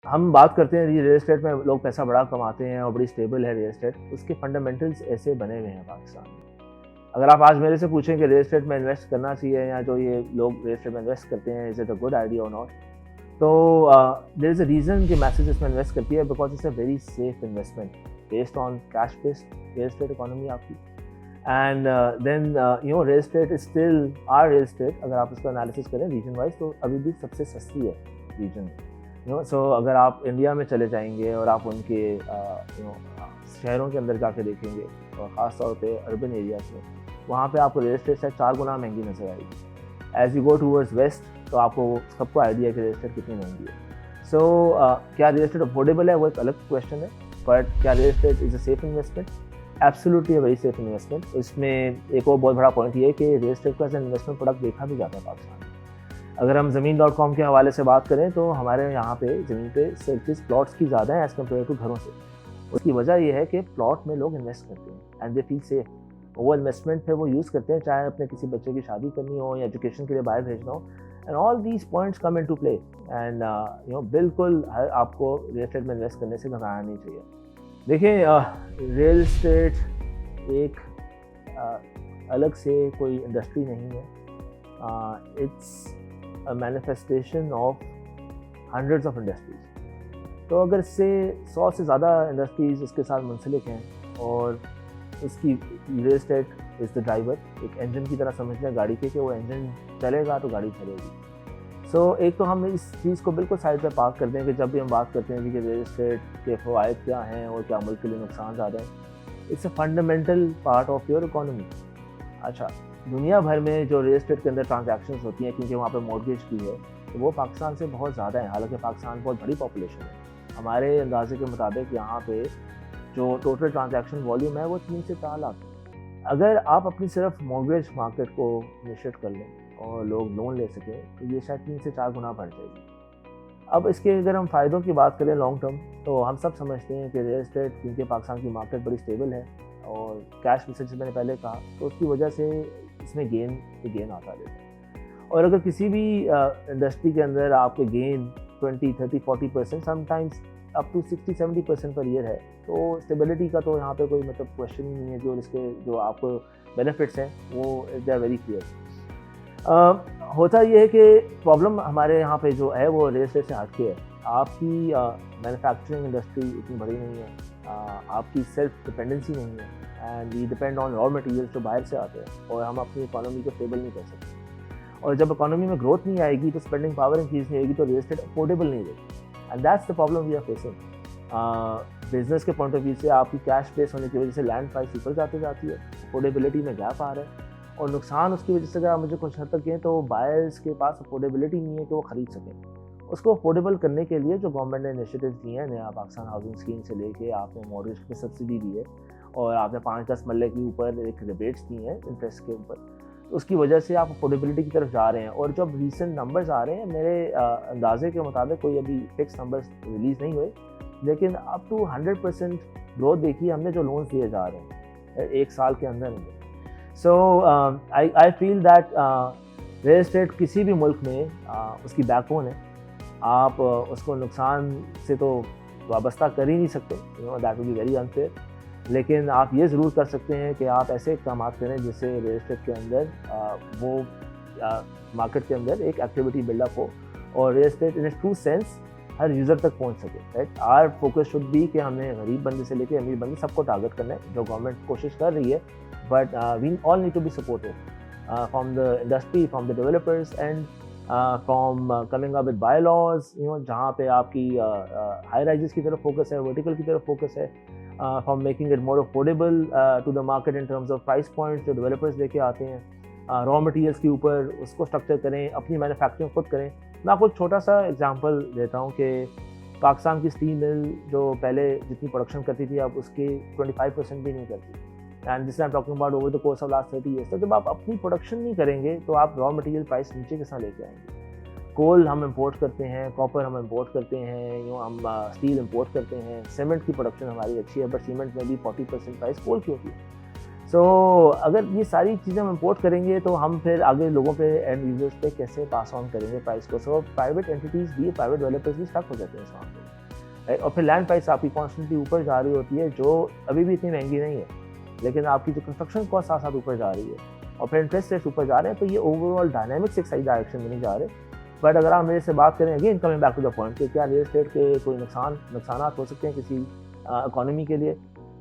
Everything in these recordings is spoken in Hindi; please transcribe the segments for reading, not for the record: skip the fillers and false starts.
हम बात करते हैं रियल एस्टेट में लोग पैसा बड़ा कमाते हैं और बड़ी स्टेबल है रियल एस्टेट, उसके फंडामेंटल्स ऐसे बने हुए हैं पाकिस्तान में। अगर आप आज मेरे से पूछें कि रियल एस्टेट में इन्वेस्ट करना चाहिए या जो ये लोग रियल एस्टेट में इन्वेस्ट करते हैं is it a good idea और नॉट, तो देयर इज़ अ रीज़न कि मैसेज इसमें इन्वेस्ट करती है because it's a very safe investment based on cash based real estate economy आपकी। And then real estate is still are real estate, अगर आप उसका एनालिसिस करें रीजन वाइज तो अभी भी सबसे सस्ती है रीजन। सो अगर आप इंडिया में चले जाएंगे और आप उनके शहरों के अंदर जाके देखेंगे और ख़ास तौर पे अर्बन एरियाज में, वहाँ पे आपको रियल एस्टेट शायद 4 गुना महंगी नजर आएगी। As you go towards west तो आपको सबको आइडिया है कि रियल एस्टेट कितनी महंगी है। सो क्या रियल एस्टेट अफोर्डेबल है वो एक अलग क्वेश्चन है, बट क्या real estate is a safe investment? Absolutely a very safe investment. इसमें एक और बहुत बड़ा पॉइंट ये है कि रियल एस्टेट को एज इन्वेस्टमेंट प्रोडक्ट देखा भी जाता है पाकिस्तान में। अगर हम ज़मीन.com के हवाले से बात करें तो हमारे यहाँ पे ज़मीन पे सेल्स प्लॉट्स की ज़्यादा है एज़ कम्पेयर टू घरों से। उसकी वजह यह है कि प्लॉट में लोग इन्वेस्ट करते हैं एंड दे फील सेफ। वो इन्वेस्टमेंट फिर वो यूज़ करते हैं, चाहे अपने किसी बच्चे की शादी करनी हो या एजुकेशन के लिए बाहर भेजना हो, and all these points come in to play. And बिल्कुल आपको रियल एस्टेट में इन्वेस्ट करने से घबराना नहीं चाहिए। देखिए रियल एस्टेट एक अलग से कोई इंडस्ट्री नहीं है, it's a manifestation of hundreds of industries। तो अगर इससे 100 से ज़्यादा इंडस्ट्रीज़ इसके साथ मुंसलिक हैं और इसकी real estate is the driver, एक इंजन की तरह समझ लें गाड़ी के कि वो इंजन चलेगा तो गाड़ी चलेगी। सो एक तो हम इस चीज़ को बिल्कुल साइड पे पार्क कर दें कि जब भी हम बात करते हैं कि रियल एस्टेट के फ़वाइद क्या हैं और क्या मुल्क के लिए नुकसान ज़्यादा हैं। It's a fundamental part of your economy. अच्छा, दुनिया भर में जो रियल एस्टेट के अंदर ट्रांजैक्शंस होती हैं, क्योंकि वहाँ पे मॉर्गेज की है, तो वो पाकिस्तान से बहुत ज़्यादा है। हालांकि पाकिस्तान बहुत बड़ी पॉपुलेशन है, हमारे अंदाजे के मुताबिक यहाँ पे जो टोटल ट्रांजैक्शन वॉल्यूम है वो 3 से 4 लाख। अगर आप अपनी सिर्फ मॉर्गेज मार्केट को इनिशिएट कर लें और लोग लोन ले सकें तो ये शायद 3 से 4 गुना बढ़ जाएगी। अब इसके अगर हम फ़ायदों की बात करें लॉन्ग टर्म, तो हम सब समझते हैं कि रियल एस्टेट, क्योंकि पाकिस्तान की मार्केट बड़ी स्टेबल है और कैश रिसर्च मैंने पहले कहा, तो उसकी वजह से इसमें गेन आता रहता है। और अगर किसी भी इंडस्ट्री के अंदर आपके gain 20, 30, 40%, sometimes up to 60-70% per year है, तो स्टेबिलिटी का तो यहाँ पे कोई मतलब क्वेश्चन ही नहीं है। जो इसके जो आपको बेनिफिट्स हैं वो दे आर वेरी क्लियर। होता ये है कि प्रॉब्लम हमारे यहाँ पे जो है वो रियल एस्टेट से हटके है। आपकी मैन्युफैक्चरिंग इंडस्ट्री इतनी बड़ी नहीं है, आपकी सेल्फ डिपेंडेंसी नहीं है, and we depend on raw materials जो बाहर से आते हैं, और हम अपनी इकोनॉमी को स्टेबल नहीं कर सकते। और जब इकोनॉमी में ग्रोथ नहीं आएगी तो स्पेंडिंग पावर इंक्रीज नहीं होगी, तो रियल एस्टेट अफोर्डेबल नहीं रहेगी, and that's the problem we are facing. Business के पॉइंट ऑफ व्यू से आपकी कैश बेस होने की वजह से लैंड प्राइस ऊपर जाती है, अफोर्डेबिलिटी में गैप आ रहा है, और नुकसान उसकी वजह से अगर आप मुझे कुछ हद तक कहें तो बायर्स के पास अफोर्डेबिलिटी नहीं है कि वो ख़रीद सकें। उसको अफोर्डेबल करने के लिए जो गवर्नमेंट ने इनिशिएटिव्स दिए हैं, नया पाकिस्तान हाउसिंग स्कीम से लेके आपने मॉर्गेज पे सब्सिडी दी है और आपने 5-10 मरले के ऊपर एक रिबेट्स दी हैं इंटरेस्ट के ऊपर, तो उसकी वजह से आप अफोर्डेबिलिटी की तरफ जा रहे हैं। और जब रीसेंट नंबर्स आ रहे हैं, मेरे अंदाजे के मुताबिक कोई अभी फिक्स नंबर्स रिलीज़ नहीं हुए, लेकिन अप टू 100% ग्रोथ देखी हमने जो लोन्स दिए जा रहे हैं 1 साल के अंदर। So I feel that real estate किसी भी मुल्क में उसकी बैकबोन है। आप उसको नुकसान से तो वाबस्ता कर ही नहीं सकते, that will be very unfair, लेकिन आप ये ज़रूर कर सकते हैं कि आप ऐसे इक़दाम करें जिससे रियल एस्टेट के अंदर वो मार्केट के अंदर एक एक्टिविटी बिल्डअप हो और real estate in a true sense हर यूज़र तक पहुंच सके। Right, our focus should be कि हमने गरीब बंदे से लेकर अमीर बंदे सबको टारगेट करना है, जो गवर्नमेंट कोशिश कर रही है, but we all need to be supported from the industry, from the developers, and from coming up with bylaws, जहाँ पे आपकी हाई राइजेस की तरफ फोकस है, वर्टिकल की तरफ फोकस है, from making it more affordable to the market in terms of price points जो डेवलपर्स लेके आते हैं, रॉ मटेरियल्स के ऊपर उसको स्ट्रक्चर करें, अपनी मैन्युफैक्चरिंग खुद करें। मैं आपको एक छोटा सा एग्जांपल देता हूँ कि पाकिस्तान की स्टील मिल जो पहले जितनी प्रोडक्शन करती थी अब उसकी 25% भी नहीं करती, and this I am talking about over the course of last 30 years. तो जब आप अपनी प्रोडक्शन नहीं करेंगे तो आप रॉ मटेरियल प्राइस नीचे किस तरह लेके आएंगे? कोल हम इंपोर्ट करते हैं, कॉपर हम इंपोर्ट करते हैं, हम स्टील इंपोर्ट करते हैं, सीमेंट की प्रोडक्शन हमारी अच्छी है, बट सीमेंट में भी 40% प्राइस कोल की होती है। सो अगर ये सारी चीज़ें हम इम्पोर्ट करेंगे तो हम फिर आगे लोगों पे एंड यूजर्स पे कैसे पास ऑन करेंगे प्राइस को। सो प्राइवेट एंटिटीज़ भी, प्राइवेट डेवलपर्स भी स्टक हो जाते हैं इस वहाँ पे, राइट। और फिर लैंड प्राइस आपकी कॉन्स्टेंटली ऊपर जा रही होती है, जो अभी भी इतनी महंगी नहीं है, लेकिन आपकी जो कंस्ट्रक्शन कॉस्ट साथ साथ ऊपर जा रही है और फिर इंटरेस्ट रेट्स ऊपर जा रहे हैं, तो ये ओवरऑल डायनामिक्स एक सही डायरेक्शन में नहीं जा रहे। बट अगर आप मेरे से बात करें, again coming back to the point, कि क्या रियल एस्टेट के कोई नुकसानात हो सकते हैं किसी इकोनॉमी के लिए,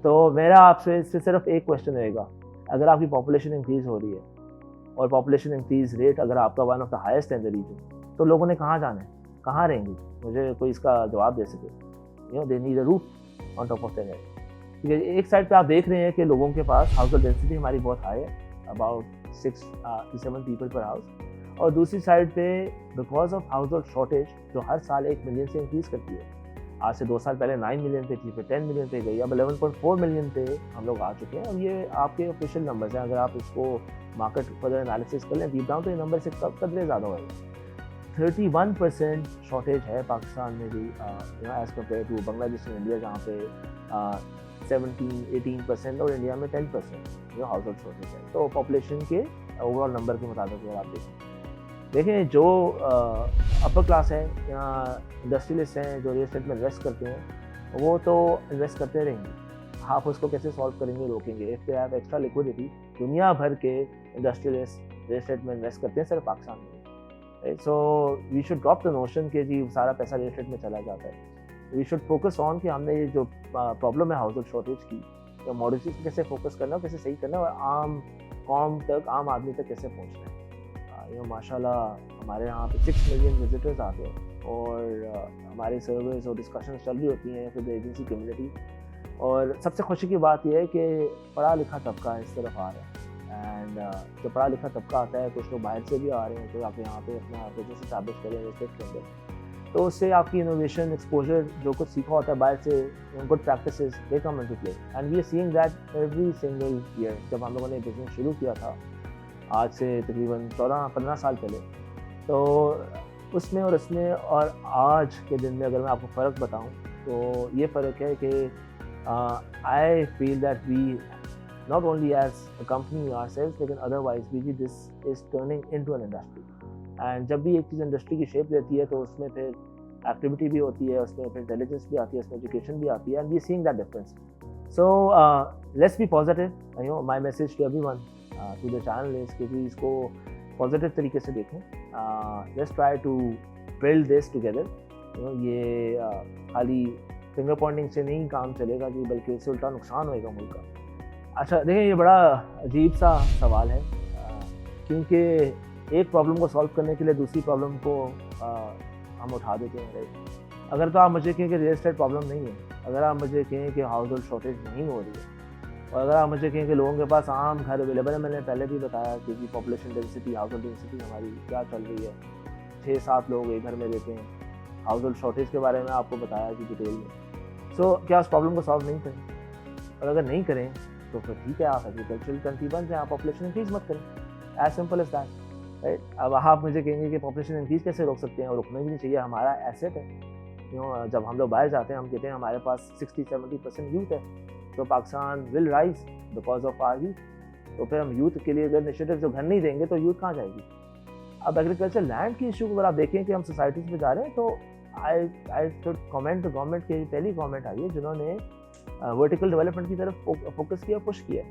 तो मेरा आपसे सिर्फ एक क्वेश्चन रहेगा। अगर आपकी पॉपुलेशन इंक्रीज़ हो रही है और पॉपुलेशन इंक्रीज़ रेट अगर आपका one of the highest in the region, तो लोगों ने कहाँ जाना है, कहाँ रहेंगे? मुझे कोई इसका जवाब दे सके। They need a roof on top of their head. ठीक है, एक साइड पे आप देख रहे हैं कि लोगों के पास हाउस होल्ड डेंसिटी हमारी बहुत हाई है, अबाउट 6 to 7 पीपल पर हाउस, और दूसरी साइड पे because of house hold shortage जो हर साल 1 मिलियन से इंक्रीज़ करती है, आज से 2 साल पहले 9 मिलियन पे थी, फिर 10 मिलियन पे गई, अब 11.4 मिलियन पे हम लोग आ चुके हैं। और ये आपके ऑफिशियल नंबर्स हैं, अगर आप इसको मार्केट फर्दर एनालिसिस कर लें डीप डाउन, तो ये नंबर से कदरे ज़्यादा होगा। 31% शॉर्टेज है पाकिस्तान में भी as compare to Bangladesh and India, जहाँ पे 17-18% और इंडिया में 10% जो हाउस होल्ड शॉर्टेज है। तो पॉपुलेशन के ओवरऑल नंबर के मुताबिक अगर आप देखें जो अपर क्लास है या इंडस्ट्रियलिस्ट हैं जो रियल एस्टेट में इन्वेस्ट करते हैं, वो तो इन्वेस्ट करते रहेंगे। आप उसको कैसे सॉल्व करेंगे, रोकेंगे? If they have extra liquidity, दुनिया भर के इंडस्ट्रियलिस्ट रियल एस्टेट में इन्वेस्ट करते हैं, सिर्फ पाकिस्तान में। So we should drop the notion कि जी सारा पैसा रियल एस्टेट में चला जाता है। वी शुड फोकस ऑन कि हमने ये जो प्रॉब्लम है हाउस होल्ड शॉर्टेज की, तो मॉडलिटीज़ कैसे फोकस करना है, कैसे सही करना है, और आम कौम तक, आम आदमी तक कैसे पहुँचना है। माशाल्लाह हमारे यहाँ पे 6 मिलियन विजिटर्स आते हैं, और हमारे सर्वेज और डिस्कशन चल रही होती हैं विद एजेंसी कम्युनिटी। और सबसे खुशी की बात यह है कि पढ़ा लिखा तबका इस तरफ आ रहा है, एंड जब पढ़ा लिखा तबका आता है, कुछ लोग बाहर से भी आ रहे हैं, तो आप यहाँ पे अपना बिजनेस इस्टेब्लिश करें रियल एस्टेट के अंदर, तो उससे आपकी इनोवेशन, एक्सपोजर, जो कुछ सीखा होता है बाहर से, good practices, they come into play. And we are seeing that every single year. जब हम लोगों ने बिजनेस शुरू किया था आज से तकरीबन 14-15 साल पहले, तो उसमें और इसमें और आज के दिन में अगर मैं आपको फ़र्क बताऊं, तो ये फ़र्क है कि I feel that we not only as a company ourselves, लेकिन अदरवाइज भी this is turning into an industry. And जब भी एक चीज़ इंडस्ट्री की शेप लेती है, तो उसमें फिर एक्टिविटी भी होती है, उसमें फिर इंटेलिजेंस भी आती है, उसमें एजुकेशन भी आती है, and we seeing that difference. So let's be positive. My message to everyone to the channel is कि भी इसको पॉजिटिव तरीके से देखें। Let's try to build this together. ये खाली फिंगर पॉइंटिंग से नहीं काम चलेगा जी, बल्कि इससे उल्टा नुकसान होएगा मुल्क का। अच्छा देखें, ये बड़ा अजीब सा सवाल है, क्योंकि एक प्रॉब्लम को सॉल्व करने के लिए दूसरी प्रॉब्लम को हम उठा देते हैं, राइट। अगर तो आप मुझे कहें कि रियल एस्टेट प्रॉब्लम नहीं है, अगर आप मुझे कहें कि हाउस होल्ड शॉर्टेज नहीं हो रही है, और अगर आप मुझे कहें कि लोगों के पास आम घर अवेलेबल है, मैंने पहले भी बताया कि population density, house hold density हमारी क्या चल रही है, 6-7 लोग एक घर में रहते हैं, हाउस होल्ड शॉर्टेज के बारे में आपको बताया कि डिटेल में। सो क्या उस प्रॉब्लम को सॉल्व नहीं करें? और अगर नहीं करें तो फिर ठीक है, आप एग्रीकल्चरल कंट्री बन जाए, आप पॉपुलेशन इंक्रीज मत करें, as simple as that, right. अब आप मुझे कहेंगे कि पॉपुलेशन इंक्रीज कैसे रोक सकते हैं, और रुकना भी नहीं चाहिए, हमारा एसेट है। जब हम लोग बाहर जाते हैं, हम कहते हैं हमारे पास 60-70% यूथ है, तो Pakistan will rise because of our youth. तो फिर हम यूथ के लिए अगर इनिशिएटिव जो घर नहीं देंगे, तो यूथ कहाँ जाएगी? अब एग्रीकल्चर लैंड की इशू को अगर आप देखें कि हम सोसाइटीज़ में जा रहे हैं, तो आई शुड कमेंट गवर्नमेंट की पहली गवर्नमेंट आई है जिन्होंने वर्टिकल डेवलपमेंट की तरफ फोकस किया, पुश किया।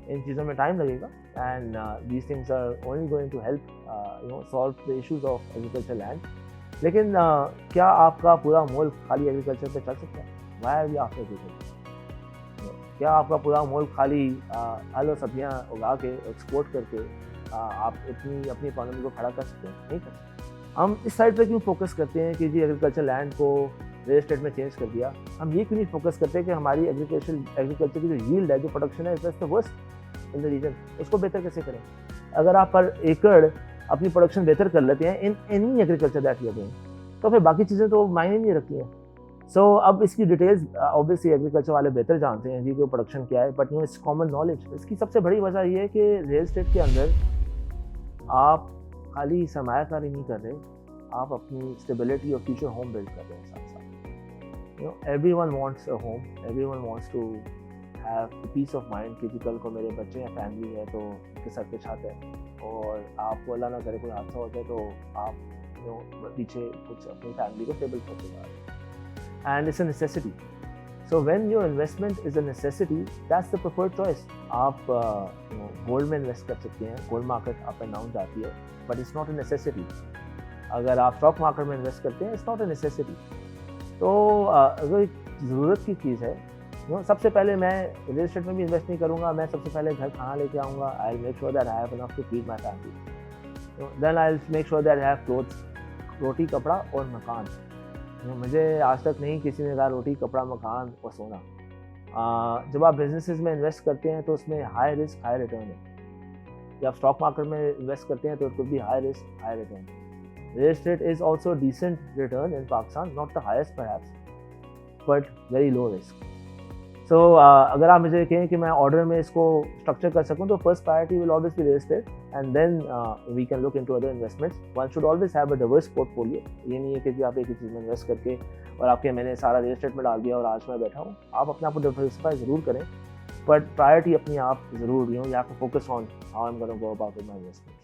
इन चीज़ों में टाइम लगेगा, and these things are only going to help solve the issues of agriculture land. लेकिन क्या आपका पूरा मुल्क खाली एग्रीकल्चर पे चल सकता है? Why are we after agriculture? क्या आपका पूरा मुल्क खाली फल और सब्जियाँ उगा के एक्सपोर्ट करके आप अपनी इकॉनमी को खड़ा कर सकते हैं? नहीं कर सकते। हम इस साइड पे क्यों फोकस करते हैं कि जी एग्रीकल्चर लैंड को रियल एस्टेट में चेंज कर दिया? हम ये क्यों नहीं फोकस करते कि हमारी एग्रीकल्चर की जो यील्ड है, जो प्रोडक्शन है, is the worst in the region, उसको बेहतर कैसे करें? अगर आप पर एकड़ अपनी प्रोडक्शन बेहतर कर लेते हैं in any agriculture that you are doing, तो फिर बाकी चीज़ें तो मायने नहीं रखती हैं। सो अब इसकी डिटेल्स ऑब्वियसली एग्रीकल्चर वाले बेहतर जानते हैं जी कि प्रोडक्शन क्या है, बट इट्स कॉमन नॉलेज। इसकी सबसे बड़ी वजह ये है कि रियल एस्टेट के अंदर आप खाली सरमायाकारी नहीं कर रहे, आप अपनी स्टेबिलिटी और फ्यूचर होम बिल्ड कर रहे हैं साथ साथ। Everyone wants a home, everyone wants to have peace of mind कि कल को मेरे बच्चे या फैमिली है तो उनके सर पे छत है, और आपको अल्लाह ना करे कोई हादसा हो जाए तो आप पीछे कुछ अपनी फैमिली को स्टेबल कर सकते। And it's a necessity. So when your investment is a necessity, that's the preferred choice. आप गोल्ड में इन्वेस्ट कर सकते हैं, gold market up and down जाती है, but it's not a necessity. अगर आप स्टॉक मार्केट में इन्वेस्ट करते हैं, इट्स नॉट अ नेसेसिटी। तो अगर एक ज़रूरत की चीज़ है, सबसे पहले मैं रियल एस्टेट में भी इन्वेस्ट नहीं करूँगा। मैं सबसे पहले घर कहाँ लेके आऊँगा, I will make sure that I have enough to feed my family, then I will make sure that I have clothes, रोटी कपड़ा और मकान। मुझे आज तक नहीं किसी ने कहा रोटी कपड़ा मकान और सोना। जब आप बिजनेसेस में इन्वेस्ट करते हैं तो उसमें हाई रिस्क हाई रिटर्न है। जब आप स्टॉक मार्केट में इन्वेस्ट करते हैं तो it could be high risk high return. Real estate is also decent return in Pakistan, not the highest perhaps, but very low risk. So अगर आप मुझे कहें कि मैं ऑर्डर में इसको स्ट्रक्चर कर सकूं, तो first priority will always be real estate, and then we can look into other investments. One should always have a diverse portfolio. ये नहीं है कि आप एक ही चीज़ में इन्वेस्ट करके और आपके मैंने सारा रियल एस्टेट में डाल दिया और आज मैं बैठा हूँ। आप अपने आप को डाइवर्सिफाई ज़रूर करें, बट प्रायोरिटी अपनी आप ज़रूर you have to focus on how I am gonna go about my investments.